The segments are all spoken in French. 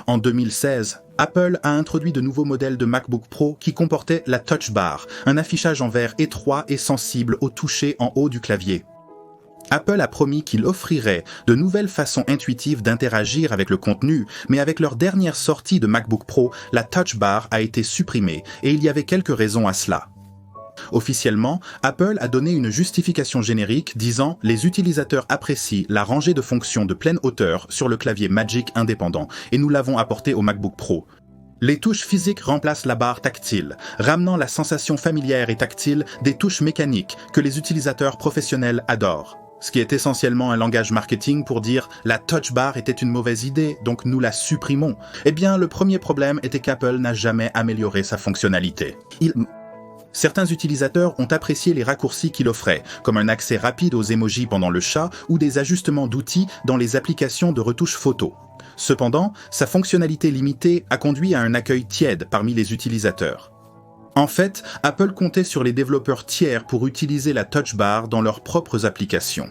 En 2016, Apple a introduit de nouveaux modèles de MacBook Pro qui comportaient la Touch Bar, un affichage en verre étroit et sensible au toucher en haut du clavier. Apple a promis qu'il offrirait de nouvelles façons intuitives d'interagir avec le contenu, mais avec leur dernière sortie de MacBook Pro, la Touch Bar a été supprimée et il y avait quelques raisons à cela. Officiellement, Apple a donné une justification générique disant « Les utilisateurs apprécient la rangée de fonctions de pleine hauteur sur le clavier Magic indépendant et nous l'avons apporté au MacBook Pro. Les touches physiques remplacent la barre tactile, ramenant la sensation familière et tactile des touches mécaniques que les utilisateurs professionnels adorent. » Ce qui est essentiellement un langage marketing pour dire « la Touch Bar était une mauvaise idée, donc nous la supprimons ». Eh bien, le premier problème était qu'Apple n'a jamais amélioré sa fonctionnalité. Certains utilisateurs ont apprécié les raccourcis qu'il offrait, comme un accès rapide aux emojis pendant le chat ou des ajustements d'outils dans les applications de retouche photo. Cependant, sa fonctionnalité limitée a conduit à un accueil tiède parmi les utilisateurs. En fait, Apple comptait sur les développeurs tiers pour utiliser la Touch Bar dans leurs propres applications.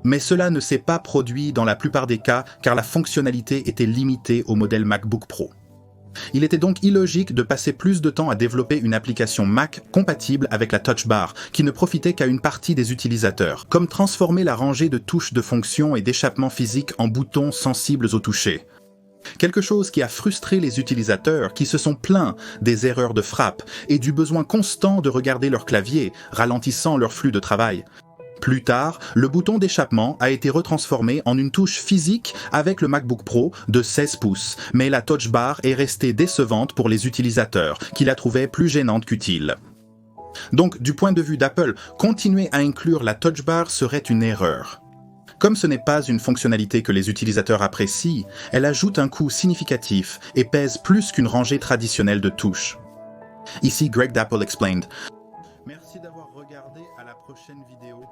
Mais cela ne s'est pas produit dans la plupart des cas car la fonctionnalité était limitée au modèle MacBook Pro. Il était donc illogique de passer plus de temps à développer une application Mac compatible avec la Touch Bar, qui ne profitait qu'à une partie des utilisateurs, comme transformer la rangée de touches de fonctions et d'échappements physiques en boutons sensibles au toucher. Quelque chose qui a frustré les utilisateurs qui se sont plaints des erreurs de frappe et du besoin constant de regarder leur clavier, ralentissant leur flux de travail. Plus tard, le bouton d'échappement a été retransformé en une touche physique avec le MacBook Pro de 16 pouces, mais la Touch Bar est restée décevante pour les utilisateurs, qui la trouvaient plus gênante qu'utile. Donc, du point de vue d'Apple, continuer à inclure la Touch Bar serait une erreur. Comme ce n'est pas une fonctionnalité que les utilisateurs apprécient, elle ajoute un coût significatif et pèse plus qu'une rangée traditionnelle de touches. Ici Greg d'Apple Explained. Merci d'avoir regardé, à la prochaine vidéo.